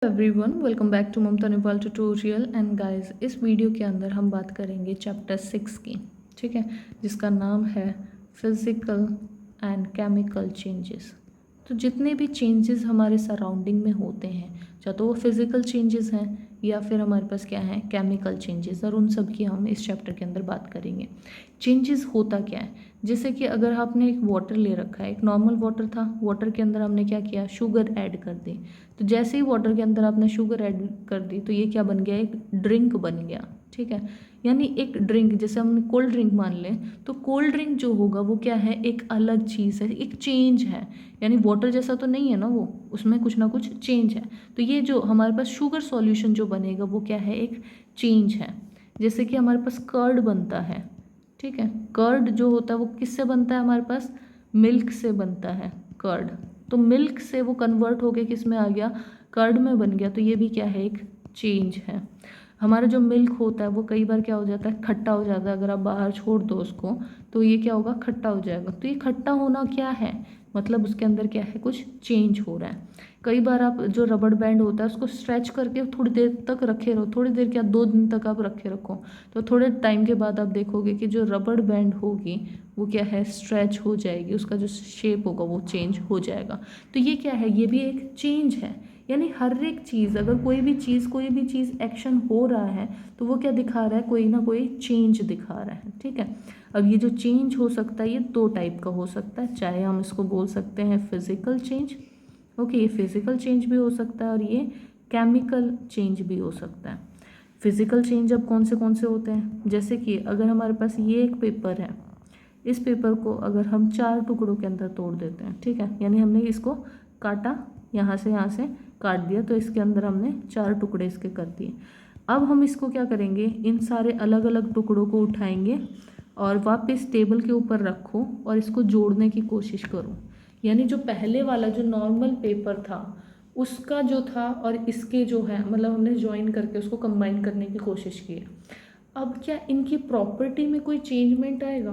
Everyone welcome back to Mamta Nepal tutorial and guys, इस video के अंदर हम बात करेंगे चैप्टर 6 की। ठीक है, जिसका नाम है फिजिकल एंड केमिकल चेंजेस। तो जितने भी चेंजेस हमारे सराउंडिंग में होते हैं, चाहे तो वो फिजिकल चेंजेस हैं या फिर हमारे पास क्या है केमिकल चेंजेस, और उन सब की हम इस चैप्टर के अंदर बात करेंगे। चेंजेस होता क्या है, जैसे कि अगर आपने एक वाटर ले रखा है, एक नॉर्मल वाटर था, वाटर के अंदर हमने क्या किया, शुगर ऐड कर दी। तो जैसे ही वाटर के अंदर आपने शुगर ऐड कर दी तो ये क्या बन गया, एक ड्रिंक बन गया। ठीक है, यानी एक ड्रिंक, जैसे हम कोल्ड ड्रिंक मान लें, तो कोल्ड ड्रिंक जो होगा वो क्या है, एक अलग चीज़ है, एक चेंज है। यानी वाटर जैसा तो नहीं है ना वो, उसमें कुछ ना कुछ चेंज है। तो ये जो हमारे पास शुगर सॉल्यूशन जो बनेगा वो क्या है, एक चेंज है। जैसे कि हमारे पास कर्ड बनता है। ठीक है, कर्ड जो होता है वो किससे बनता है, हमारे पास मिल्क से बनता है कर्ड। तो मिल्क से वो कन्वर्ट होके किस में आ गया, कर्ड में बन गया। तो ये भी क्या है, एक चेंज है। हमारा जो मिल्क होता है वो कई बार क्या हो जाता है, खट्टा हो जाता है। अगर आप बाहर छोड़ दो उसको तो ये क्या होगा, खट्टा हो जाएगा। तो ये खट्टा होना क्या है, मतलब उसके अंदर क्या है, कुछ चेंज हो रहा है। कई बार आप जो रबड़ बैंड होता है उसको स्ट्रेच करके थोड़ी देर तक रखे रहो, थोड़ी देर क्या 2 दिन तक आप रखे रखो, तो थोड़े टाइम के बाद आप देखोगे कि जो रबड़ बैंड होगी वो क्या है, स्ट्रेच हो जाएगी, उसका जो शेप होगा वो चेंज हो जाएगा। तो ये क्या है, ये भी एक चेंज है। यानी हर एक चीज़, अगर कोई भी चीज़ एक्शन हो रहा है तो वो क्या दिखा रहा है, कोई ना कोई चेंज दिखा रहा है। ठीक है, अब ये जो चेंज हो सकता है ये 2 टाइप का हो सकता है, चाहे हम इसको बोल सकते हैं फिजिकल चेंज। ओके, ये फिजिकल चेंज भी हो सकता है और ये केमिकल चेंज भी हो सकता है। फिजिकल चेंज अब कौन से होते हैं, जैसे कि अगर हमारे पास ये एक पेपर है, इस पेपर को अगर हम 4 टुकड़ों के अंदर तोड़ देते हैं, ठीक है, यानी हमने इसको काटा, यहाँ से काट दिया, तो इसके अंदर हमने 4 टुकड़े इसके कर दिए। अब हम इसको क्या करेंगे, इन सारे अलग अलग टुकड़ों को उठाएंगे और वापस टेबल के ऊपर रखो और इसको जोड़ने की कोशिश करो। यानी जो पहले वाला जो नॉर्मल पेपर था उसका जो था और इसके जो है, मतलब हमने ज्वाइन करके उसको कंबाइन करने की कोशिश की है। अब क्या इनकी प्रॉपर्टी में कोई चेंजमेंट आएगा,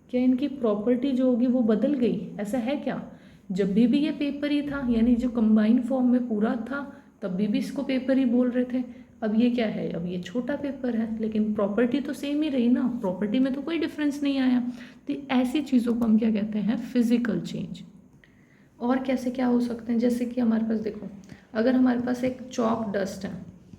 क्या इनकी प्रॉपर्टी जो होगी वो बदल गई, ऐसा है क्या? जब भी ये पेपर ही था, यानी जो कंबाइन फॉर्म में पूरा था तब भी इसको पेपर ही बोल रहे थे। अब ये क्या है, अब ये छोटा पेपर है, लेकिन प्रॉपर्टी तो सेम ही रही ना, प्रॉपर्टी में तो कोई डिफरेंस नहीं आया। तो ऐसी चीज़ों को हम क्या कहते हैं, फिजिकल चेंज। और कैसे क्या हो सकते हैं, जैसे कि हमारे पास देखो, अगर हमारे पास एक चॉक डस्ट है,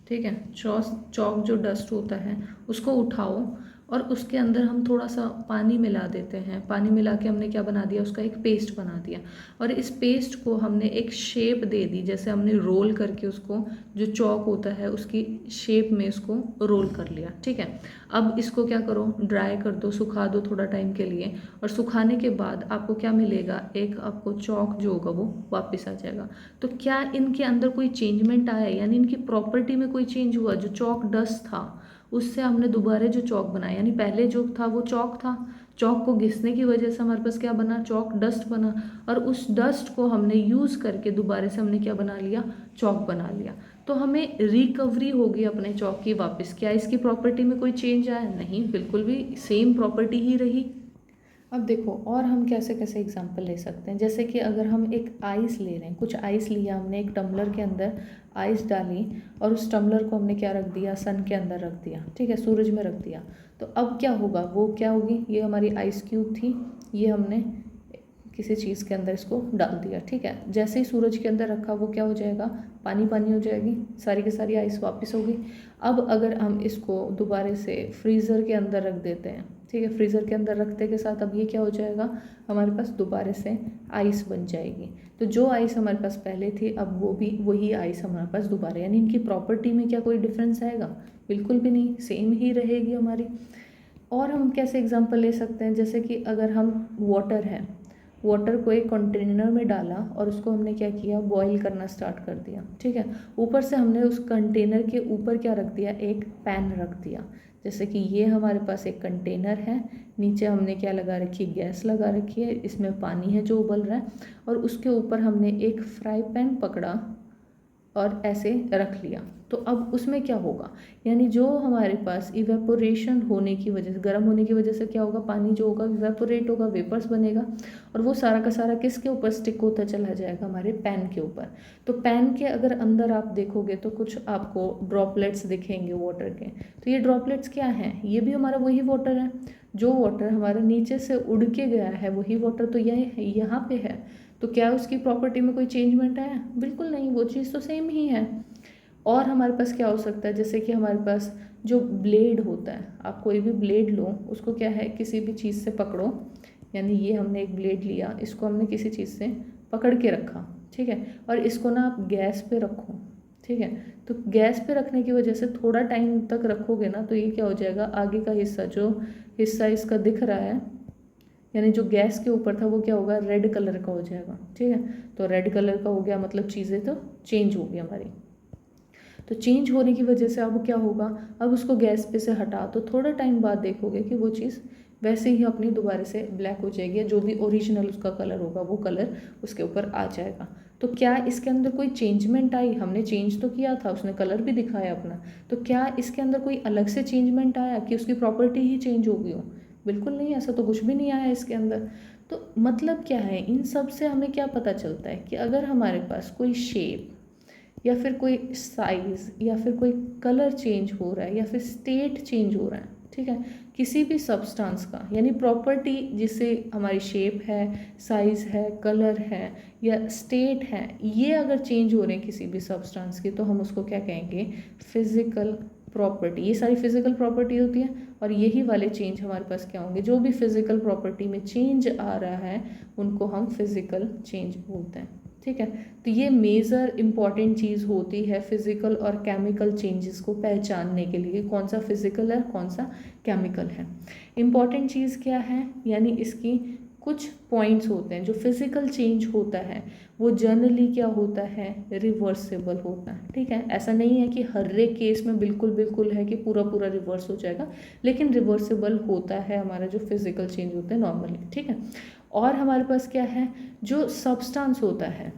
ठीक है, चॉक जो डस्ट होता है उसको उठाओ और उसके अंदर हम थोड़ा सा पानी मिला देते हैं। पानी मिला के हमने क्या बना दिया, उसका एक पेस्ट बना दिया, और इस पेस्ट को हमने एक शेप दे दी, जैसे हमने रोल करके उसको, जो चॉक होता है उसकी शेप में उसको रोल कर लिया। ठीक है, अब इसको क्या करो, ड्राई कर दो, सुखा दो थोड़ा टाइम के लिए, और सुखाने के बाद आपको क्या मिलेगा, एक आपको चॉक जो होगा वो वापस आ जाएगा। तो क्या इनके अंदर कोई चेंजमेंट आया, यानी इनकी प्रॉपर्टी में कोई चेंज हुआ? जो चॉक डस्ट था उससे हमने दोबारा जो चॉक बनाया, यानी पहले जो था वो चॉक था, चॉक को घिसने की वजह से हमारे पास क्या बना, चॉक डस्ट बना, और उस डस्ट को हमने यूज़ करके दोबारा से हमने क्या बना लिया, चॉक बना लिया। तो हमें रिकवरी होगी अपने चॉक की वापस। क्या इसकी प्रॉपर्टी में कोई चेंज आया? नहीं, बिल्कुल भी सेम प्रॉपर्टी ही रही। अब देखो, और हम कैसे कैसे एग्जांपल ले सकते हैं, जैसे कि अगर हम एक आइस ले रहे हैं, कुछ आइस लिया हमने, एक टम्बलर के अंदर आइस डाली और उस टम्बलर को हमने क्या रख दिया, सन के अंदर रख दिया, ठीक है, सूरज में रख दिया। तो अब क्या होगा, वो क्या होगी, ये हमारी आइस क्यूब थी, ये हमने किसी चीज़ के अंदर इसको डाल दिया। ठीक है, जैसे ही सूरज के अंदर रखा वो क्या हो जाएगा, पानी पानी हो जाएगी, सारी की सारी आइस वापस होगी। अब अगर हम इसको दोबारा से फ्रीज़र के अंदर रख देते हैं, ठीक है, फ्रीज़र के अंदर रखते के साथ अब ये क्या हो जाएगा, हमारे पास दोबारा से आइस बन जाएगी। तो जो आइस हमारे पास पहले थी अब वो भी वही आइस हमारे पास दोबारा, यानी इनकी प्रॉपर्टी में क्या कोई डिफरेंस आएगा? बिल्कुल भी नहीं, सेम ही रहेगी हमारी। और हम कैसे एग्जांपल ले सकते हैं, जैसे कि अगर हम वाटर है, वाटर को एक कंटेनर में डाला और उसको हमने क्या किया, बॉईल करना स्टार्ट कर दिया। ठीक है, ऊपर से हमने उस कंटेनर के ऊपर क्या रख दिया, एक पैन रख दिया। जैसे कि ये हमारे पास एक कंटेनर है, नीचे हमने क्या लगा रखी, गैस लगा रखी है, इसमें पानी है जो उबल रहा है, और उसके ऊपर हमने एक फ्राई पैन पकड़ा, और ऐसे रख लिया। तो अब उसमें क्या होगा, यानी जो हमारे पास इवेपोरेशन होने की वजह से, गर्म होने की वजह से क्या होगा, पानी जो होगा इवेपोरेट होगा, वेपर्स बनेगा, और वो सारा का सारा किसके ऊपर स्टिक होता चला जाएगा, हमारे पैन के ऊपर। तो पैन के अगर अंदर आप देखोगे तो कुछ आपको ड्रॉपलेट्स दिखेंगे वाटर के। तो ये ड्रॉपलेट्स क्या हैं, ये भी हमारा वही वाटर है। जो वाटर हमारे नीचे से उड़ के गया है वही वाटर तो यह यहाँ पे है। तो क्या उसकी प्रॉपर्टी में कोई चेंजमेंट है, बिल्कुल नहीं, वो चीज़ तो सेम ही है। और हमारे पास क्या हो सकता है, जैसे कि हमारे पास जो ब्लेड होता है, आप कोई भी ब्लेड लो, उसको क्या है, किसी भी चीज़ से पकड़ो, यानी ये हमने एक ब्लेड लिया, इसको हमने किसी चीज़ से पकड़ के रखा, ठीक है, और इसको ना आप गैस पे रखो, ठीक है। तो गैस पे रखने की वजह से थोड़ा टाइम तक रखोगे ना, तो ये क्या हो जाएगा, आगे का हिस्सा, जो हिस्सा इसका दिख रहा है, यानी जो गैस के ऊपर था वो क्या होगा, रेड कलर का हो जाएगा, ठीक है। तो रेड कलर का हो गया मतलब चीज़ें तो चेंज हो गई हमारी। तो चेंज होने की वजह से अब क्या होगा, अब उसको गैस पे से हटा, तो थोड़ा टाइम बाद देखोगे कि वो चीज़ वैसे ही अपनी दोबारा से ब्लैक हो जाएगी, जो भी ओरिजिनल उसका कलर होगा वो कलर उसके ऊपर आ जाएगा। तो क्या इसके अंदर कोई चेंजमेंट आई, हमने चेंज तो किया था, उसने कलर भी दिखाया अपना, तो क्या इसके अंदर कोई अलग से चेंजमेंट आया कि उसकी प्रॉपर्टी ही चेंज हो गई हो, बिल्कुल नहीं, ऐसा तो कुछ भी नहीं आया इसके अंदर। तो मतलब क्या है, इन सब से हमें क्या पता चलता है कि अगर हमारे पास कोई शेप या फिर कोई साइज़ या फिर कोई कलर चेंज हो रहा है या फिर स्टेट चेंज हो रहा है, ठीक है, किसी भी सब्सटेंस का, यानी प्रॉपर्टी जिसे हमारी शेप है, साइज़ है, कलर है या स्टेट है, ये अगर चेंज हो रहे हैं किसी भी सब्सटेंस की, तो हम उसको क्या कहेंगे, फिजिकल प्रॉपर्टी। ये सारी फिजिकल प्रॉपर्टी होती है, और यही वाले चेंज हमारे पास क्या होंगे, जो भी फिजिकल प्रॉपर्टी में चेंज आ रहा है उनको हम फिजिकल चेंज बोलते हैं, ठीक है। तो ये मेजर इम्पॉर्टेंट चीज़ होती है फिजिकल और केमिकल चेंजेस को पहचानने के लिए, कौन सा फिजिकल है कौन सा केमिकल है। इम्पॉर्टेंट चीज़ क्या है, यानी इसकी कुछ पॉइंट्स होते हैं। जो फिजिकल चेंज होता है वो जनरली क्या होता है, रिवर्सेबल होता है, ठीक है। ऐसा नहीं है कि हर एक केस में बिल्कुल बिल्कुल है कि पूरा पूरा रिवर्स हो जाएगा, लेकिन रिवर्सेबल होता है हमारा जो फिजिकल चेंज होता है नॉर्मली, ठीक है। और हमारे पास क्या है, जो सब्सटेंस होता है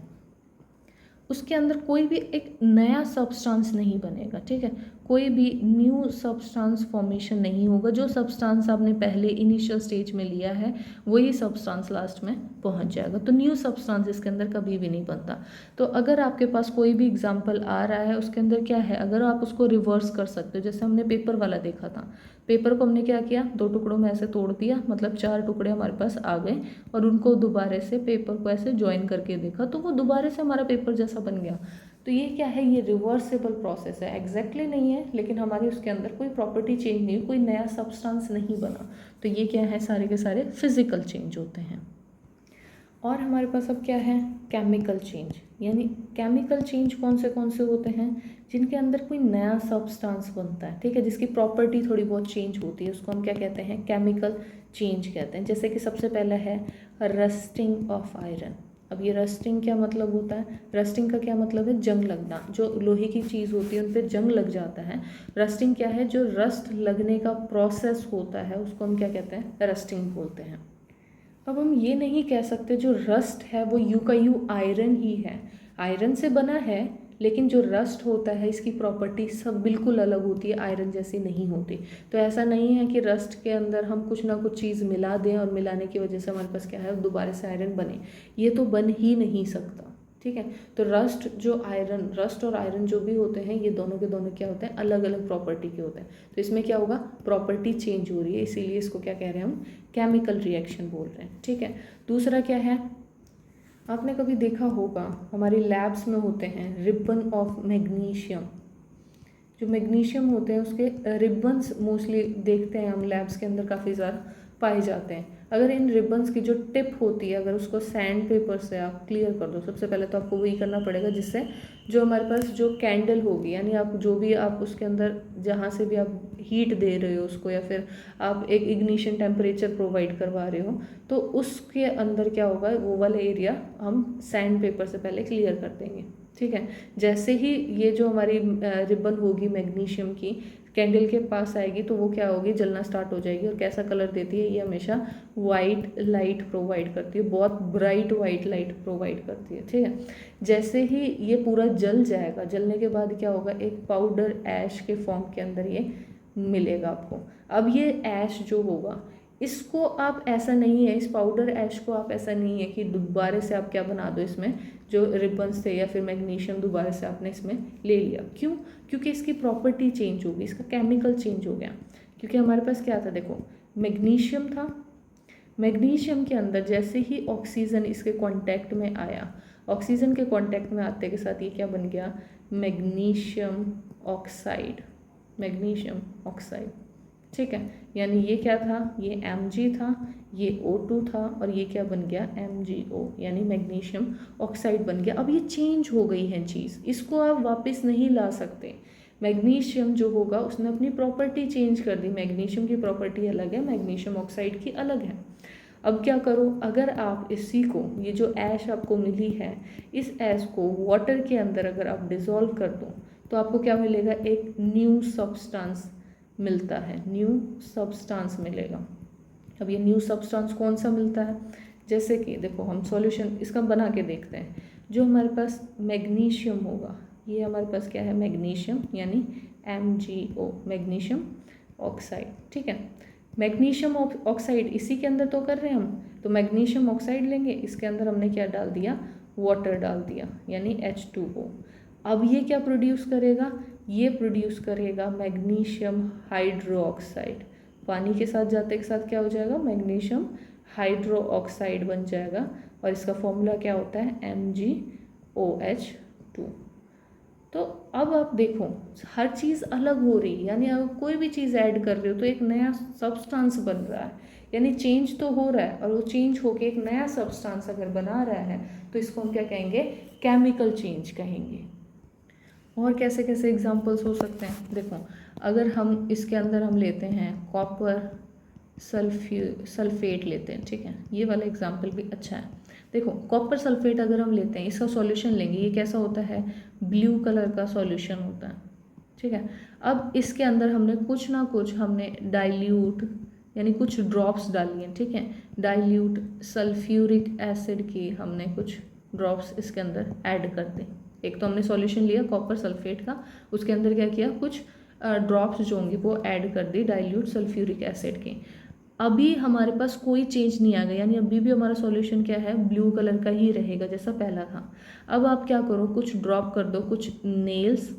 उसके अंदर कोई भी एक नया सब्सटेंस नहीं बनेगा, ठीक है, कोई भी न्यू सब्सटेंस फॉर्मेशन नहीं होगा। जो सब्सटेंस आपने पहले इनिशियल स्टेज में लिया है वही सब्सटेंस लास्ट में पहुंच जाएगा। तो न्यू सब्सटेंस इसके अंदर कभी भी नहीं बनता। तो अगर आपके पास कोई भी एग्जांपल आ रहा है उसके अंदर क्या है, अगर आप उसको रिवर्स कर सकते हो, जैसे हमने पेपर वाला देखा था, पेपर को हमने क्या किया, दो टुकड़ों में ऐसे तोड़ दिया, मतलब चार टुकड़े हमारे पास आ गए, और उनको दोबारा से पेपर को ऐसे ज्वाइन करके देखा तो वो दोबारा से हमारा पेपर जैसा बन गया। तो ये क्या है, ये रिवर्सेबल प्रोसेस है, एग्जैक्टली नहीं है, लेकिन हमारे उसके अंदर कोई प्रॉपर्टी चेंज नहीं, कोई नया सब्सटेंस नहीं बना। तो ये क्या है, सारे के सारे फिजिकल चेंज होते हैं। और हमारे पास अब क्या है, केमिकल चेंज। यानी केमिकल चेंज कौन से होते हैं, जिनके अंदर कोई नया सब्सटेंस बनता है, ठीक है, जिसकी प्रॉपर्टी थोड़ी बहुत चेंज होती है, उसको हम क्या कहते हैं, केमिकल चेंज कहते हैं। जैसे कि सबसे पहला है रस्टिंग ऑफ आयरन। अब ये रस्टिंग क्या मतलब होता है, रस्टिंग का क्या मतलब है, जंग लगना। जो लोहे की चीज़ होती है उन पर जंग लग जाता है। रस्टिंग क्या है, जो रस्ट लगने का प्रोसेस होता है उसको हम क्या कहते हैं, रस्टिंग बोलते हैं। अब हम ये नहीं कह सकते जो रस्ट है वो यू का यू आयरन ही है, आयरन से बना है, लेकिन जो रस्ट होता है इसकी प्रॉपर्टी सब बिल्कुल अलग होती है, आयरन जैसी नहीं होती। तो ऐसा नहीं है कि रस्ट के अंदर हम कुछ ना कुछ चीज़ मिला दें और मिलाने की वजह से हमारे पास क्या है दोबारा से आयरन बने, ये तो बन ही नहीं सकता, ठीक है। तो रस्ट और आयरन जो भी होते हैं ये दोनों के दोनों क्या होते हैं, अलग अलग प्रॉपर्टी के होते हैं। तो इसमें क्या होगा, प्रॉपर्टी चेंज हो रही है, इसीलिए इसको क्या कह रहे हैं हम, केमिकल रिएक्शन बोल रहे हैं, ठीक है। दूसरा क्या है, आपने कभी देखा होगा हमारी लैब्स में होते हैं रिबन ऑफ मैग्नीशियम। जो मैग्नीशियम होते हैं उसके रिबन्स मोस्टली देखते हैं हम लैब्स के अंदर काफ़ी ज़्यादा पाए जाते हैं। अगर इन रिबन्स की जो टिप होती है अगर उसको सैंड पेपर से आप क्लियर कर दो, सबसे पहले तो आपको वही करना पड़ेगा, जिससे जो हमारे पास जो कैंडल होगी, यानी आप जो भी आप उसके अंदर जहाँ से भी आप हीट दे रहे हो उसको, या फिर आप एक इग्निशन टेम्परेचर प्रोवाइड करवा रहे हो, तो उसके अंदर क्या होगा, वो वाला एरिया हम सैंड पेपर से पहले क्लियर कर देंगे, ठीक है। जैसे ही ये जो हमारी रिबन होगी मैग्नीशियम की कैंडल के पास आएगी तो वो क्या होगी, जलना स्टार्ट हो जाएगी। और कैसा कलर देती है, ये हमेशा वाइट लाइट प्रोवाइड करती है, बहुत ब्राइट वाइट लाइट प्रोवाइड करती है, ठीक है। जैसे ही ये पूरा जल जाएगा, जलने के बाद क्या होगा, एक पाउडर ऐश के फॉर्म के अंदर ये मिलेगा आपको। अब ये ऐश जो होगा, इसको आप ऐसा नहीं है, इस पाउडर ऐश को आप ऐसा नहीं है कि दोबारा से आप क्या बना दो, इसमें जो रिबन्स थे या फिर मैग्नीशियम दोबारा से आपने इसमें ले लिया। क्यों? क्योंकि इसकी प्रॉपर्टी चेंज होगी, इसका केमिकल चेंज हो गया। क्योंकि हमारे पास क्या था, देखो मैग्नीशियम था, मैग्नीशियम के अंदर जैसे ही ऑक्सीजन इसके कांटेक्ट में आया, ऑक्सीजन के कांटेक्ट में आते के साथ ये क्या बन गया, मैग्नीशियम ऑक्साइड, मैग्नीशियम ऑक्साइड, ठीक है। यानी ये क्या था, ये Mg था, ये O2 था, और ये क्या बन गया, MgO, यानी मैग्नीशियम ऑक्साइड बन गया। अब ये चेंज हो गई है चीज़, इसको आप वापस नहीं ला सकते। मैग्नीशियम जो होगा उसने अपनी प्रॉपर्टी चेंज कर दी, मैग्नीशियम की प्रॉपर्टी अलग है, मैग्नीशियम ऑक्साइड की अलग है। अब क्या करो, अगर आप इसी को, ये जो ऐश आपको मिली है, इस ऐश को वाटर के अंदर अगर आप डिज़ोल्व कर दो तो आपको क्या मिलेगा, एक न्यू सब्सटेंस मिलता है, न्यू सब्सटेंस मिलेगा। अब ये न्यू सब्सटेंस कौन सा मिलता है, जैसे कि देखो हम सॉल्यूशन इसका बना के देखते हैं। जो हमारे पास मैग्नीशियम होगा, ये हमारे पास क्या है, मैग्नीशियम, यानी MgO, मैग्नीशियम ऑक्साइड, ठीक है। मैग्नीशियम ऑक्साइड इसी के अंदर तो कर रहे हैं हम, तो मैग्नीशियम ऑक्साइड लेंगे, इसके अंदर हमने क्या डाल दिया, वाटर डाल दिया, यानी H2O। अब ये क्या प्रोड्यूस करेगा, ये प्रोड्यूस करेगा मैग्नीशियम हाइड्रोक्साइड, पानी के साथ जाते के साथ क्या हो जाएगा, मैग्नीशियम हाइड्रोक्साइड बन जाएगा। और इसका फॉर्मूला क्या होता है, MgOH2। तो अब आप देखो हर चीज़ अलग हो रही है, यानी अगर कोई भी चीज़ ऐड कर रहे हो तो एक नया सब्सटेंस बन रहा है, यानी चेंज तो हो रहा है, और वो चेंज होके एक नया सब्सटेंस अगर बना रहा है तो इसको हम क्या कहेंगे, केमिकल चेंज कहेंगे। और कैसे कैसे एग्जांपल्स हो सकते हैं, देखो अगर हम इसके अंदर हम लेते हैं कॉपर सल्फेट लेते हैं, ठीक है, ये वाला एग्जांपल भी अच्छा है। देखो कॉपर सल्फेट अगर हम लेते हैं, इसका सॉल्यूशन लेंगे, ये कैसा होता है, ब्लू कलर का सॉल्यूशन होता है, ठीक है। अब इसके अंदर हमने कुछ ना कुछ हमने डाइल्यूट यानी कुछ ड्रॉप्स डाली हैं, ठीक है, डाइल्यूट सल्फ्यूरिक एसिड की हमने कुछ ड्रॉप्स इसके अंदर ऐड कर दें। एक तो हमने सॉल्यूशन लिया कॉपर सल्फेट का, उसके अंदर क्या किया, कुछ ड्रॉप्स जो होंगे वो ऐड कर दी डाइल्यूट सल्फ्यूरिक एसिड के। अभी हमारे पास कोई चेंज नहीं आ गया, यानी अभी भी हमारा सॉल्यूशन क्या है, ब्लू कलर का ही रहेगा जैसा पहला था। अब आप क्या करो, कुछ ड्रॉप कर दो, कुछ नेल्स,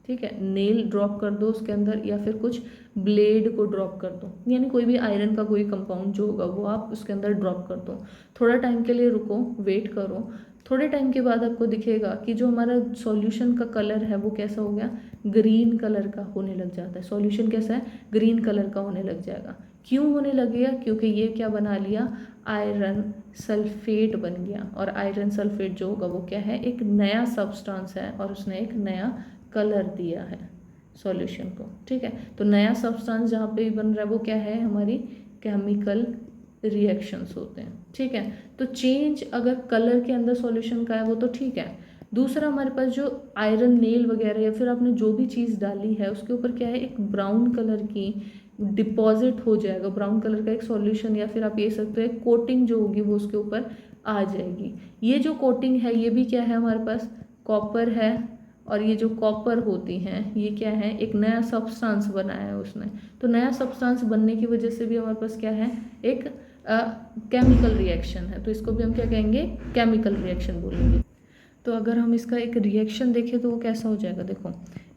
ठीक है, नेल ड्रॉप कर दो उसके अंदर, या फिर कुछ ब्लेड को ड्रॉप कर दो, यानी कोई भी आयरन का कोई कंपाउंड जो होगा वो आप उसके अंदर ड्रॉप कर दो। थोड़ा टाइम के लिए रुको, वेट करो, थोड़े टाइम के बाद आपको दिखेगा कि जो हमारा सॉल्यूशन का कलर है वो कैसा हो गया, ग्रीन कलर का होने लग जाता है। सॉल्यूशन कैसा है, ग्रीन कलर का होने लग जाएगा। क्यों होने लगेगा, क्योंकि ये क्या बना लिया, आयरन सल्फेट बन गया। और आयरन सल्फेट जो होगा वो क्या है, एक नया सब्सटेंस है, और उसने एक नया कलर दिया है सॉल्यूशन को, ठीक है। तो नया सब्सटेंस जहाँ पे भी बन रहा है वो क्या है, हमारी केमिकल रिएक्शंस होते हैं, ठीक है। तो चेंज अगर कलर के अंदर सॉल्यूशन का है वो तो ठीक है। दूसरा हमारे पास जो आयरन नेल वगैरह या फिर आपने जो भी चीज़ डाली है उसके ऊपर क्या है, एक ब्राउन कलर की डिपॉजिट हो जाएगा, ब्राउन कलर का एक सॉल्यूशन, या फिर आप ये सकते हो एक कोटिंग जो होगी वो उसके ऊपर आ जाएगी। ये जो कोटिंग है ये भी क्या है, हमारे पास कॉपर है, और ये जो कॉपर होती हैं ये क्या है, एक नया सब्सटेंस बनाया है उसने। तो नया सब्सटेंस बनने की वजह से भी हमारे पास क्या है, एक केमिकल रिएक्शन है, तो इसको भी हम क्या कहेंगे, केमिकल रिएक्शन बोलेंगे। तो अगर हम इसका एक रिएक्शन देखें तो वो कैसा हो जाएगा, देखो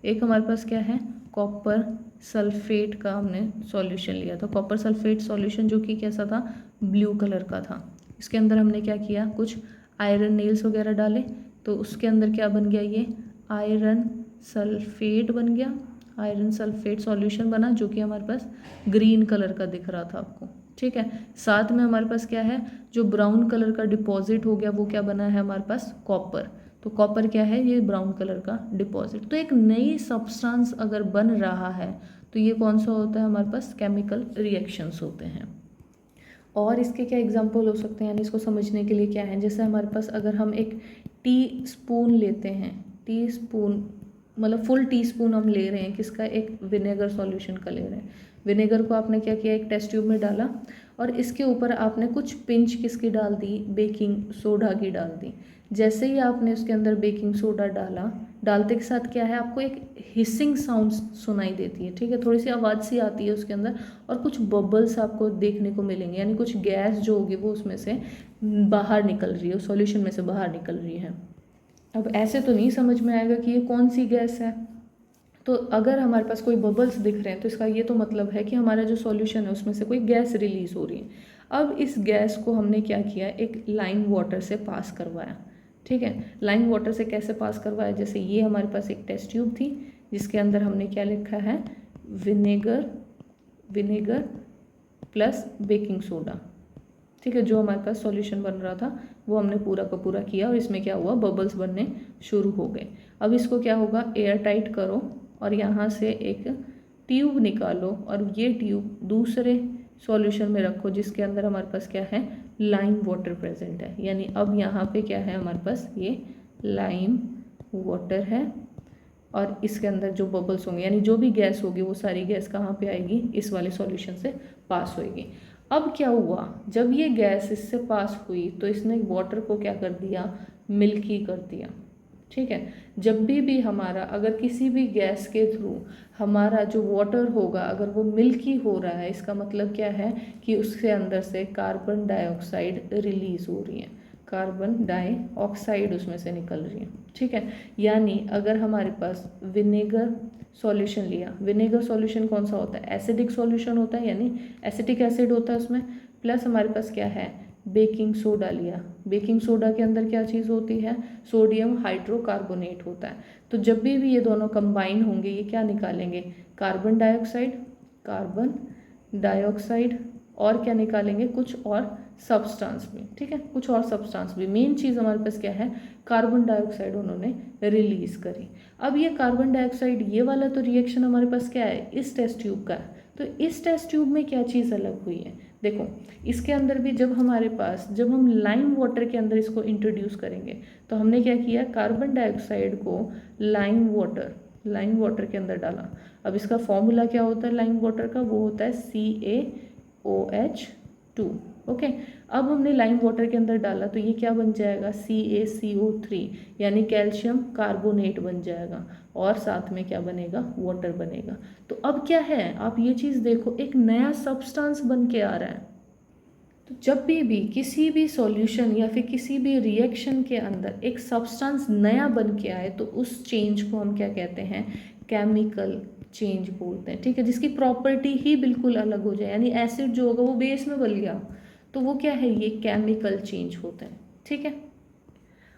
एक हमारे पास क्या है, कॉपर सल्फेट का हमने सॉल्यूशन लिया था, कॉपर सल्फेट सॉल्यूशन जो कि कैसा था, ब्लू कलर का था। इसके अंदर हमने क्या किया, कुछ आयरन नेल्स वगैरह डाले, तो उसके अंदर क्या बन गया, ये आयरन सल्फेट बन गया, आयरन सल्फेट सॉल्यूशन बना, जो कि हमारे पास ग्रीन कलर का दिख रहा था आपको, ठीक है। साथ में हमारे पास क्या है, जो ब्राउन कलर का डिपॉजिट हो गया वो क्या बना है हमारे पास, कॉपर। तो कॉपर क्या है, ये ब्राउन कलर का डिपॉजिट। तो एक नई सब्सटेंस अगर बन रहा है तो ये कौन सा होता है, हमारे पास केमिकल रिएक्शंस होते हैं। और इसके क्या एग्जांपल हो सकते हैं, यानी इसको समझने के लिए क्या है, जैसे हमारे पास अगर हम एक टी स्पून लेते हैं, टी स्पून मतलब फुल टीस्पून हम ले रहे हैं किसका, एक विनेगर सॉल्यूशन का ले रहे हैं। विनेगर को आपने क्या किया, एक टेस्ट ट्यूब में डाला और इसके ऊपर आपने कुछ पिंच किसकी डाल दी, बेकिंग सोडा की डाल दी। जैसे ही आपने उसके अंदर बेकिंग सोडा डाला, डालते के साथ क्या है, आपको एक हिसिंग साउंड सुनाई देती है, ठीक है, थोड़ी सी आवाज़ सी आती है उसके अंदर और कुछ बबल्स आपको देखने को मिलेंगे, यानी कुछ गैस जो होगी वो उसमें से बाहर निकल रही है, सॉल्यूशन में से बाहर निकल रही है। अब ऐसे तो नहीं समझ में आएगा कि ये कौन सी गैस है, तो अगर हमारे पास कोई बबल्स दिख रहे हैं तो इसका ये तो मतलब है कि हमारा जो सॉल्यूशन है उसमें से कोई गैस रिलीज हो रही है। अब इस गैस को हमने क्या किया, एक लाइम वाटर से पास करवाया, ठीक है। लाइम वाटर से कैसे पास करवाया, जैसे ये हमारे पास एक टेस्ट ट्यूब थी जिसके अंदर हमने क्या लिखा है, विनेगर प्लस बेकिंग सोडा, ठीक है। जो हमारे पास सॉल्यूशन बन रहा था वो हमने पूरा का पूरा किया और इसमें क्या हुआ, बबल्स बनने शुरू हो गए। अब इसको क्या होगा, एयर टाइट करो और यहाँ से एक ट्यूब निकालो और ये ट्यूब दूसरे सॉल्यूशन में रखो जिसके अंदर हमारे पास क्या है, लाइम वाटर प्रेजेंट है। यानी अब यहाँ पे क्या है हमारे पास, ये लाइम वाटर है और इसके अंदर जो बबल्स होंगे यानी जो भी गैस होगी वो सारी गैस कहाँ पे आएगी, इस वाले सॉल्यूशन से पास होएगी। अब क्या हुआ, जब ये गैस इससे पास हुई तो इसने वाटर को क्या कर दिया, मिल्की कर दिया, ठीक है। जब भी हमारा अगर किसी भी गैस के थ्रू हमारा जो वाटर होगा अगर वो मिल्की हो रहा है, इसका मतलब क्या है कि उसके अंदर से कार्बन डाइऑक्साइड रिलीज हो रही है, कार्बन डाइऑक्साइड उसमें से निकल रही है, ठीक है। यानी अगर हमारे पास विनेगर सॉल्यूशन लिया, विनेगर सॉल्यूशन कौन सा होता है, एसिडिक सॉल्यूशन होता है, यानी एसिटिक एसिड होता है उसमें, प्लस हमारे पास क्या है, बेकिंग सोडा लिया। बेकिंग सोडा के अंदर क्या चीज़ होती है, सोडियम हाइड्रोकार्बोनेट होता है। तो जब भी ये दोनों कंबाइन होंगे ये क्या निकालेंगे, कार्बन डाइऑक्साइड और क्या निकालेंगे, कुछ और सब्सटेंस भी, ठीक है, कुछ और सब्सटेंस भी। मेन चीज़ हमारे पास क्या है, कार्बन डाइऑक्साइड उन्होंने रिलीज करी। अब ये कार्बन डाइऑक्साइड, ये वाला तो रिएक्शन हमारे पास क्या है, इस टेस्ट ट्यूब का है। तो इस टेस्ट ट्यूब में क्या चीज़ अलग हुई है, देखो इसके अंदर भी जब हमारे पास, जब हम लाइम वाटर के अंदर इसको इंट्रोड्यूस करेंगे तो हमने क्या किया, कार्बन डाइऑक्साइड को लाइम वाटर के अंदर डाला। अब इसका फॉर्मूला क्या होता है लाइम वाटर का, वो होता है CaOH2, ओके। अब हमने लाइम वाटर के अंदर डाला तो ये क्या बन जाएगा, CaCO3 यानी कैल्शियम कार्बोनेट बन जाएगा और साथ में क्या बनेगा, वाटर बनेगा। तो अब क्या है, आप ये चीज़ देखो, एक नया सब्सटेंस बन के आ रहा है। तो जब भी किसी भी सॉल्यूशन या फिर किसी भी रिएक्शन के अंदर एक सब्सटेंस नया बन के आए तो उस चेंज को हम क्या कहते हैं, केमिकल चेंज बोलते हैं, ठीक है। जिसकी प्रॉपर्टी ही बिल्कुल अलग हो जाए, यानी एसिड जो होगा वो बेस में बदल गया तो वो क्या है, ये केमिकल चेंज होता है, ठीक है।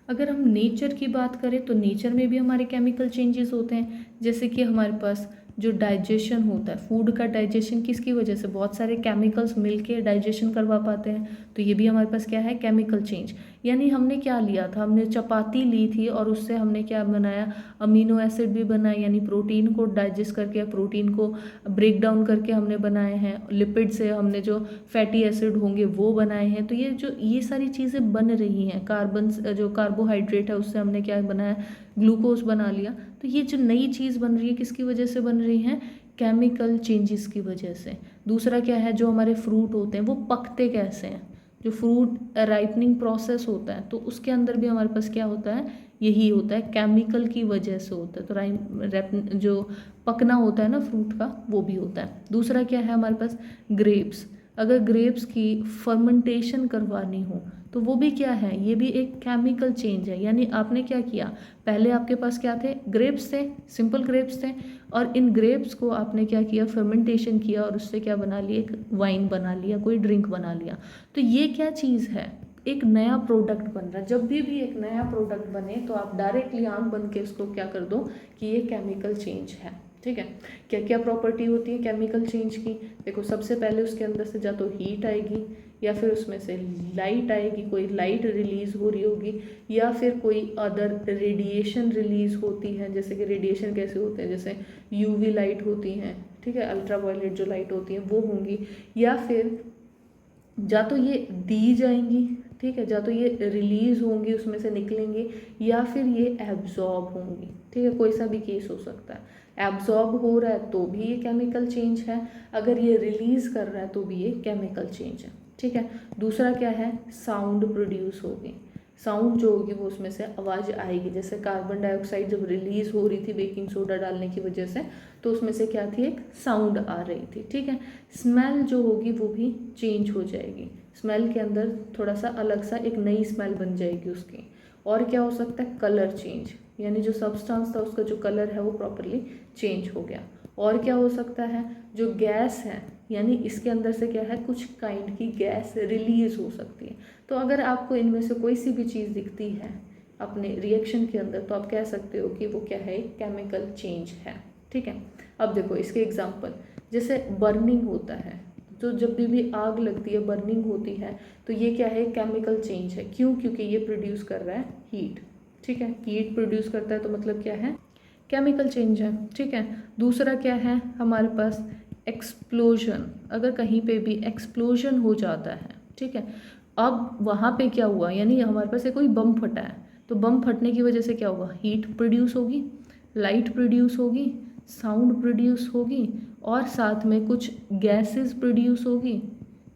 अगर हम नेचर की बात करें तो नेचर में भी हमारे केमिकल चेंजेस होते हैं, जैसे कि हमारे पास जो डाइजेशन होता है, फूड का डाइजेशन किसकी वजह से, बहुत सारे केमिकल्स मिलके डाइजेशन करवा पाते हैं, तो ये भी हमारे पास क्या है, केमिकल चेंज। यानी हमने क्या लिया था, हमने चपाती ली थी और उससे हमने क्या बनाया, अमीनो एसिड भी बनाए, यानी प्रोटीन को डाइजेस्ट करके, प्रोटीन को ब्रेक डाउन करके हमने बनाए हैं। लिपिड से हमने जो फैटी एसिड होंगे वो बनाए हैं। तो ये सारी चीज़ें बन रही हैं। कार्बन जो कार्बोहाइड्रेट है उससे हमने क्या बनाया, ग्लूकोज बना लिया। तो ये जो नई चीज़ बन रही है किसकी वजह से बन रही है, केमिकल चेंजेस की वजह से। दूसरा क्या है, जो हमारे फ्रूट होते हैं वो पकते कैसे हैं, जो फ्रूट राइपनिंग प्रोसेस होता है तो उसके अंदर भी हमारे पास क्या होता है, यही होता है, केमिकल की वजह से होता है। तो जो पकना होता है ना फ्रूट का, वो भी होता है। दूसरा क्या है हमारे पास, ग्रेप्स। अगर ग्रेप्स की फर्मेंटेशन करवानी हो तो वो भी क्या है, ये भी एक केमिकल चेंज है। यानी आपने क्या किया, पहले आपके पास क्या थे, ग्रेप्स थे, सिंपल ग्रेप्स थे, और इन ग्रेप्स को आपने क्या किया, फर्मेंटेशन किया और उससे क्या बना लिया, एक वाइन बना लिया, कोई ड्रिंक बना लिया। तो ये क्या चीज़ है, एक नया प्रोडक्ट बन रहा है। जब भी एक नया प्रोडक्ट बने तो आप डायरेक्टली आंख बन के इसको क्या कर दो कि ये केमिकल चेंज है, ठीक है। क्या क्या प्रॉपर्टी होती है केमिकल चेंज की, देखो सबसे पहले उसके अंदर से या तो हीट आएगी या फिर उसमें से लाइट आएगी, कोई लाइट रिलीज हो रही होगी, या फिर कोई अदर रेडिएशन रिलीज होती है। जैसे कि रेडिएशन कैसे होते हैं, जैसे यूवी लाइट होती हैं, ठीक है, अल्ट्रावायलेट जो लाइट होती है वो होंगी, या फिर या तो ये दी जाएंगी, ठीक है, या तो ये रिलीज़ होंगी, उसमें से निकलेंगे, या फिर ये एब्जॉर्ब होंगी, ठीक है, कोई सा भी केस हो सकता है। एब्जॉर्ब हो रहा है तो भी ये केमिकल चेंज है, अगर ये रिलीज़ कर रहा है तो भी ये केमिकल चेंज है, ठीक है। दूसरा क्या है, साउंड प्रोड्यूस होगी, साउंड जो होगी वो उसमें से आवाज़ आएगी, जैसे कार्बन डाइऑक्साइड जब रिलीज़ हो रही थी बेकिंग सोडा डालने की वजह से, तो उसमें से क्या थी, एक साउंड आ रही थी, ठीक है। स्मेल जो होगी वो भी चेंज हो जाएगी, स्मेल के अंदर थोड़ा सा अलग सा एक नई स्मेल बन जाएगी उसकी। और क्या हो सकता है, कलर चेंज, यानी जो सब्सटेंस था उसका जो कलर है वो प्रॉपरली चेंज हो गया। और क्या हो सकता है, जो गैस है, यानी इसके अंदर से क्या है, कुछ काइंड की गैस रिलीज हो सकती है। तो अगर आपको इनमें से कोई सी भी चीज़ दिखती है अपने रिएक्शन के अंदर, तो आप कह सकते हो कि वो क्या है, केमिकल चेंज है, ठीक है। अब देखो इसके एग्जांपल, जैसे बर्निंग होता है, तो जब भी आग लगती है, बर्निंग होती है, तो ये क्या है, केमिकल चेंज है। क्यों, क्योंकि ये प्रोड्यूस कर रहा है हीट, ठीक है, हीट प्रोड्यूस करता है तो मतलब क्या है, केमिकल चेंज है, ठीक है। दूसरा क्या है हमारे पास, एक्सप्लोजन, अगर कहीं पे भी एक्सप्लोजन हो जाता है, ठीक है, अब वहाँ पे क्या हुआ, यानी हमारे पास कोई बम फटा है, तो बम फटने की वजह से क्या होगा, हीट प्रोड्यूस होगी, लाइट प्रोड्यूस होगी, साउंड प्रोड्यूस होगी, और साथ में कुछ गैसेस प्रोड्यूस होगी,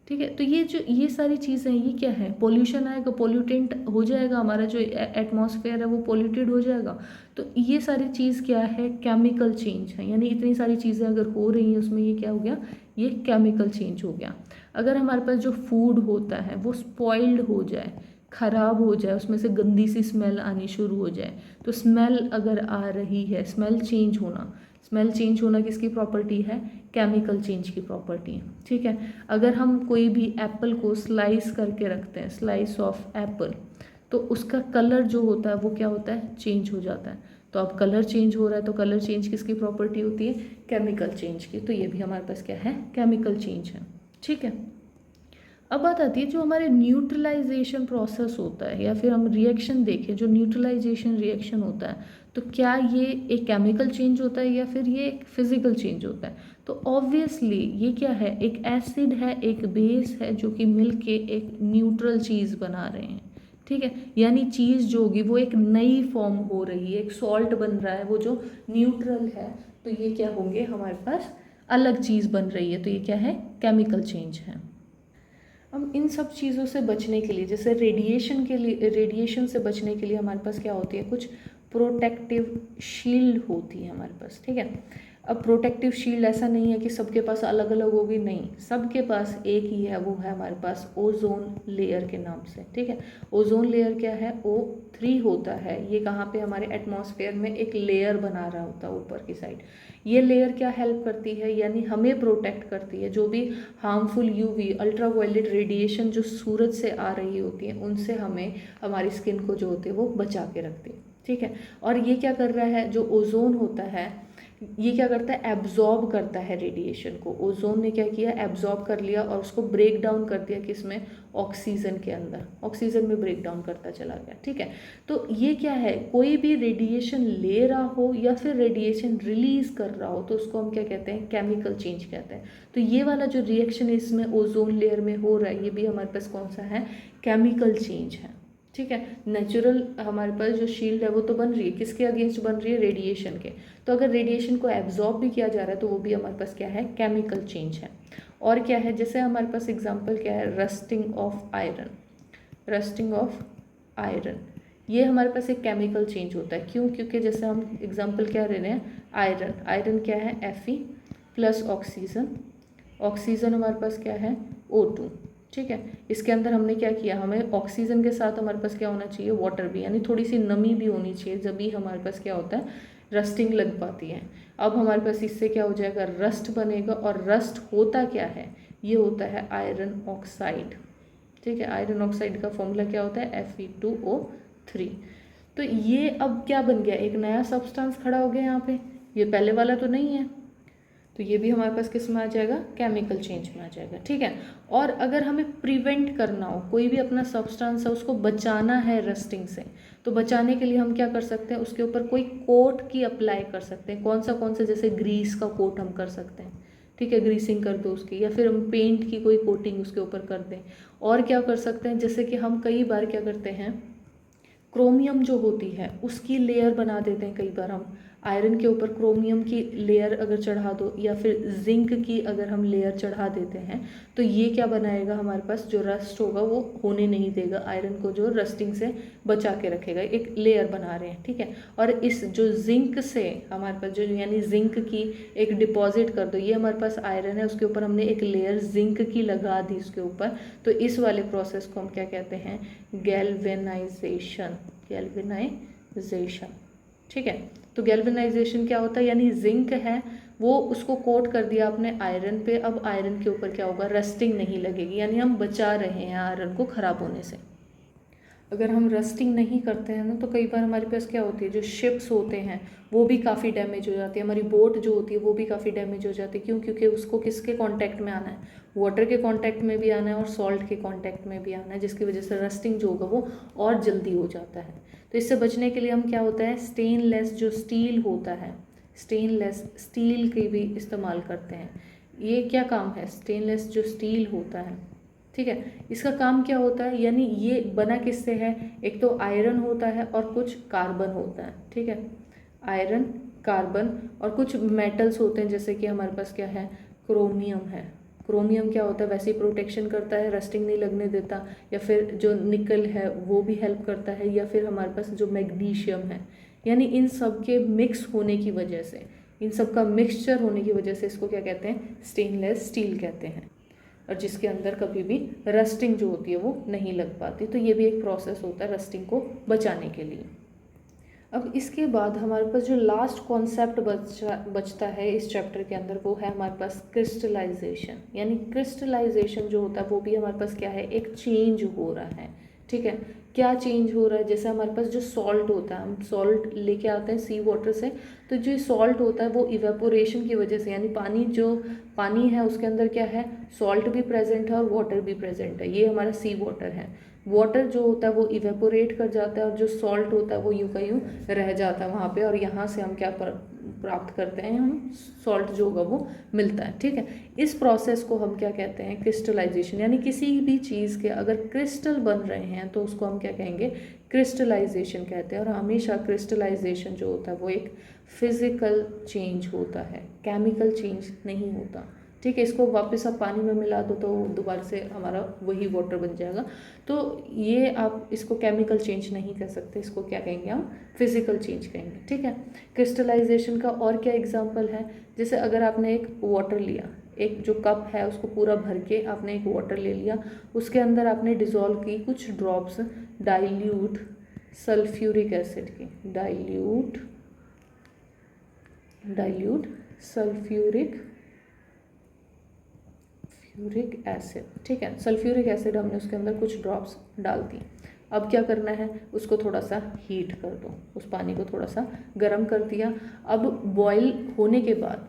ठीक है। तो ये जो ये सारी चीज़ें हैं, ये क्या है, पोल्यूशन आएगा, पोल्यूटेंट हो जाएगा, हमारा जो एटमॉस्फेयर है वो पोल्यूटेड हो जाएगा। तो ये सारी चीज़ क्या है, केमिकल चेंज है, यानी इतनी सारी चीज़ें अगर हो रही हैं उसमें ये क्या हो गया, ये केमिकल चेंज हो गया। अगर हमारे पास जो फूड होता है वो स्पॉइल्ड हो जाए, ख़राब हो जाए, उसमें से गंदी सी स्मेल आनी शुरू हो जाए, तो स्मेल अगर आ रही है, स्मेल चेंज होना, स्मेल चेंज होना किसकी प्रॉपर्टी है, केमिकल चेंज की प्रॉपर्टी है, ठीक है। अगर हम कोई भी एप्पल को स्लाइस करके रखते हैं, स्लाइस ऑफ एप्पल, तो उसका कलर जो होता है वो क्या होता है, चेंज हो जाता है। तो अब कलर चेंज हो रहा है तो कलर चेंज किसकी प्रॉपर्टी होती है, केमिकल चेंज की। तो ये भी हमारे पास क्या है, केमिकल चेंज है, ठीक है। अब बात आती है जो हमारे न्यूट्रलाइजेशन प्रोसेस होता है, या फिर हम रिएक्शन देखें, जो न्यूट्रलाइजेशन रिएक्शन होता है, तो क्या ये एक केमिकल चेंज होता है या फिर ये एक फिजिकल चेंज होता है। तो ऑब्वियसली ये क्या है, एक एसिड है, एक बेस है, जो कि मिलके एक न्यूट्रल चीज़ बना रहे हैं, ठीक है। यानी चीज़ जो होगी वो एक नई फॉर्म हो रही है, एक सॉल्ट बन रहा है वो जो न्यूट्रल है, तो ये क्या होंगे, हमारे पास अलग चीज़ बन रही है, तो ये क्या है, केमिकल चेंज है। हम इन सब चीज़ों से बचने के लिए, जैसे रेडिएशन के लिए, रेडिएशन से बचने के लिए हमारे पास क्या होती है, कुछ प्रोटेक्टिव शील्ड होती है हमारे पास, ठीक है। अब प्रोटेक्टिव शील्ड ऐसा नहीं है कि सबके पास अलग अलग होगी, नहीं, सबके पास एक ही है, वो है हमारे पास ओजोन लेयर के नाम से, ठीक है। ओजोन लेयर क्या है, O3 होता है, ये कहाँ पे, हमारे एटमॉस्फेयर में एक लेयर बना रहा होता है ऊपर की साइड। ये लेयर क्या हेल्प करती है, यानी हमें प्रोटेक्ट करती है, जो भी हार्मफुल यूवी अल्ट्रावायलेट रेडिएशन जो सूरज से आ रही होती है उनसे हमें, हमारी स्किन को जो होती है वो बचा के रखती है, ठीक है। और ये क्या कर रहा है, जो ओजोन होता है ये क्या करता है, एब्जॉर्ब करता है रेडिएशन को। ओजोन ने क्या किया, एब्जॉर्ब कर लिया और उसको ब्रेक डाउन कर दिया, किसमें, ऑक्सीजन के अंदर, ऑक्सीजन में ब्रेक डाउन करता चला गया, ठीक है। तो ये क्या है, कोई भी रेडिएशन ले रहा हो या फिर रेडिएशन रिलीज कर रहा हो तो उसको हम क्या कहते हैं, केमिकल चेंज कहते हैं। तो ये वाला जो रिएक्शन इसमें ओजोन लेयर में हो रहा है, ये भी हमारे पास कौन सा है, केमिकल चेंज है, ठीक है। नेचुरल हमारे पास जो शील्ड है वो तो बन रही है, किसके अगेंस्ट बन रही है, रेडिएशन के। तो अगर रेडिएशन को एब्जॉर्ब भी किया जा रहा है तो वो भी हमारे पास क्या है, केमिकल चेंज है। और क्या है, जैसे हमारे पास एग्जांपल क्या है, rusting of iron, rusting of iron, ये हमारे पास एक केमिकल चेंज होता है। क्यों, क्योंकि जैसे हम एग्जांपल क्या ले रहे हैं, आयरन, आयरन क्या है, Fe प्लस ऑक्सीजन, ऑक्सीजन हमारे पास क्या है, O2, ठीक है। इसके अंदर हमने क्या किया, हमें ऑक्सीजन के साथ हमारे पास क्या होना चाहिए, वाटर भी, यानी थोड़ी सी नमी भी होनी चाहिए, जब भी हमारे पास क्या होता है, रस्टिंग लग पाती है। अब हमारे पास इससे क्या हो जाएगा, रस्ट बनेगा, और रस्ट होता क्या है, ये होता है आयरन ऑक्साइड, ठीक है। आयरन ऑक्साइड का फॉर्मूला क्या होता है, Fe2O3। तो ये अब क्या बन गया, एक नया सब्सटेंस खड़ा हो गया यहाँ पे, ये पहले वाला तो नहीं है, तो ये भी हमारे पास किस में आ जाएगा, केमिकल चेंज में आ जाएगा, ठीक है। और अगर हमें प्रिवेंट करना हो, कोई भी अपना सब्सटेंस है उसको बचाना है रस्टिंग से, तो बचाने के लिए हम क्या कर सकते हैं, उसके ऊपर कोई कोट की अप्लाई कर सकते हैं। कौन सा, जैसे ग्रीस का कोट हम कर सकते हैं, ठीक है, ग्रीसिंग कर दो उसकी, या फिर हम पेंट की कोई कोटिंग उसके ऊपर कर दें। और क्या कर सकते हैं, जैसे कि हम कई बार क्या करते हैं, क्रोमियम जो होती है उसकी लेयर बना देते हैं। कई बार हम आयरन के ऊपर क्रोमियम की लेयर अगर चढ़ा दो, या फिर जिंक की अगर हम लेयर चढ़ा देते हैं, तो ये क्या बनाएगा, हमारे पास जो रस्ट होगा वो होने नहीं देगा, आयरन को जो रस्टिंग से बचा के रखेगा। एक लेयर बना रहे हैं, ठीक है। और इस जो जिंक से हमारे पास जो, यानी जिंक की एक डिपॉजिट कर दो, ये हमारे पास आयरन है, उसके ऊपर हमने एक लेयर जिंक की लगा दी उसके ऊपर, तो इस वाले प्रोसेस को हम क्या कहते हैं, गैल्वेनाइजेशन। गैल्वेनाइजेशन, ठीक है। तो गैल्वेनाइजेशन क्या होता है, यानी जिंक है वो उसको कोट कर दिया आपने आयरन पे, अब आयरन के ऊपर क्या होगा, रस्टिंग नहीं लगेगी, यानी हम बचा रहे हैं आयरन को खराब होने से। अगर हम रस्टिंग नहीं करते हैं ना, तो कई बार हमारे पास क्या होती है, जो शिप्स होते हैं वो भी काफ़ी डैमेज हो जाती है, हमारी बोट जो होती है वो भी काफ़ी डैमेज हो जाती है। क्यों? क्योंकि उसको किसके कांटेक्ट में आना है, वाटर के कांटेक्ट में भी आना है और सॉल्ट के कांटेक्ट में भी आना है, जिसकी वजह से रस्टिंग जो होगा वो और जल्दी हो जाता है। तो इससे बचने के लिए हम क्या होता है, स्टेनलेस जो स्टील होता है, स्टेनलेस स्टील की भी इस्तेमाल करते हैं। ये क्या काम है, स्टेनलेस जो स्टील होता है, ठीक है, इसका काम क्या होता है, यानी ये बना किससे है, एक तो आयरन होता है और कुछ कार्बन होता है, ठीक है, आयरन, कार्बन और कुछ मेटल्स होते हैं, जैसे कि हमारे पास क्या है, क्रोमियम है। क्रोमियम क्या होता है, वैसे ही प्रोटेक्शन करता है, रस्टिंग नहीं लगने देता, या फिर जो निकल है वो भी हेल्प करता है, या फिर हमारे पास जो मैग्नीशियम है, यानी इन सब के मिक्स होने की वजह से, इन सब का मिक्सचर होने की वजह से इसको क्या कहते हैं, स्टेनलेस स्टील कहते हैं, और जिसके अंदर कभी भी रस्टिंग जो होती है वो नहीं लग पाती। तो ये भी एक प्रोसेस होता है रस्टिंग को बचाने के लिए। अब इसके बाद हमारे पास जो लास्ट कॉन्सेप्ट बचता है इस चैप्टर के अंदर, वो है हमारे पास क्रिस्टलाइजेशन। यानी क्रिस्टलाइजेशन जो होता है वो भी हमारे पास क्या है, एक चेंज हो रहा है, ठीक है। क्या चेंज हो रहा है, जैसे हमारे पास जो सॉल्ट होता है, हम सॉल्ट लेके आते हैं सी वाटर से, तो जो सॉल्ट होता है वो इवेपोरेशन की वजह से, यानी पानी है उसके अंदर क्या है, सॉल्ट भी प्रेजेंट है और वाटर भी प्रेजेंट है, ये हमारा सी वाटर है। वाटर जो होता है वो इवेपोरेट कर जाता है और जो सॉल्ट होता है वो यूं का यूं रह जाता है वहाँ पे, और यहाँ से हम क्या प्राप्त करते हैं, हम सॉल्ट जो होगा वो मिलता है, ठीक है। इस प्रोसेस को हम क्या कहते हैं, क्रिस्टलाइजेशन। यानी किसी भी चीज़ के अगर क्रिस्टल बन रहे हैं तो उसको हम क्या कहेंगे, क्रिस्टलाइजेशन कहते हैं। और हमेशा क्रिस्टलाइजेशन जो होता है वो एक फिजिकल चेंज होता है, केमिकल चेंज नहीं होता, ठीक है। इसको वापस आप पानी में मिला दो तो दोबारा से हमारा वही वाटर बन जाएगा। तो ये आप इसको केमिकल चेंज नहीं कर सकते, इसको क्या कहेंगे हम, फिजिकल चेंज कहेंगे, ठीक है। क्रिस्टलाइजेशन का और क्या एग्जांपल है, जैसे अगर आपने एक वाटर लिया, एक जो कप है उसको पूरा भर के आपने एक वाटर ले लिया, उसके अंदर आपने डिज़ोल्व की कुछ ड्रॉप्स डाइल्यूट सल्फ्यूरिक एसिड की, डाइल्यूट सल्फ्यूरिक एसिड, ठीक है। सल्फ्यूरिक एसिड हमने उसके अंदर कुछ ड्रॉप्स डाल दी। अब क्या करना है, उसको थोड़ा सा हीट कर दो, उस पानी को थोड़ा सा गर्म कर दिया। अब बॉईल होने के बाद,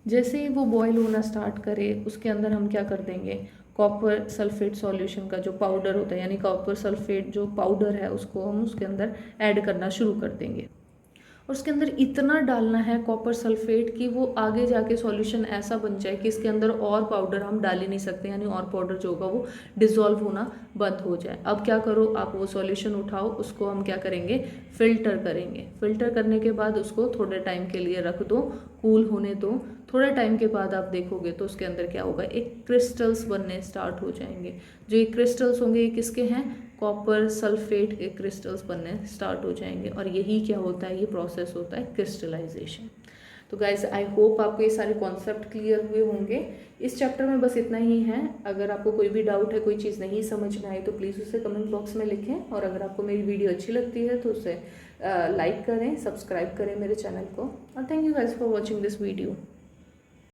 जैसे ही वो बॉईल होना स्टार्ट करे, उसके अंदर हम क्या कर देंगे, कॉपर सल्फेट सॉल्यूशन का जो पाउडर होता है, यानी कॉपर सल्फेट जो पाउडर है उसको हम उसके अंदर ऐड करना शुरू कर देंगे। और उसके अंदर इतना डालना है कॉपर सल्फेट कि वो आगे जाके सॉल्यूशन ऐसा बन जाए कि इसके अंदर और पाउडर हम डाल ही नहीं सकते, यानी और पाउडर जो होगा वो डिज़ोल्व होना बंद हो जाए। अब क्या करो, आप वो सॉल्यूशन उठाओ, उसको हम क्या करेंगे, फ़िल्टर करेंगे। फ़िल्टर करने के बाद उसको थोड़े टाइम के लिए रख दो, कूल होने दो। थोड़े टाइम के बाद आप देखोगे तो उसके अंदर क्या होगा, एक क्रिस्टल्स बनने स्टार्ट हो जाएंगे। जो ये क्रिस्टल्स होंगे ये किसके हैं, कॉपर सल्फेट के क्रिस्टल्स बनने स्टार्ट हो जाएंगे। और यही क्या होता है, ये प्रोसेस होता है क्रिस्टलाइजेशन। तो गाइज आई होप आपको ये सारे कॉन्सेप्ट क्लियर हुए होंगे। इस चैप्टर में बस इतना ही है। अगर आपको कोई भी डाउट है, कोई चीज़ नहीं समझ में आई तो प्लीज़ उसे कमेंट बॉक्स में लिखें। और अगर आपको मेरी वीडियो अच्छी लगती है तो उसे लाइक करें, सब्सक्राइब करें मेरे चैनल को। और thank you guys for watching this video.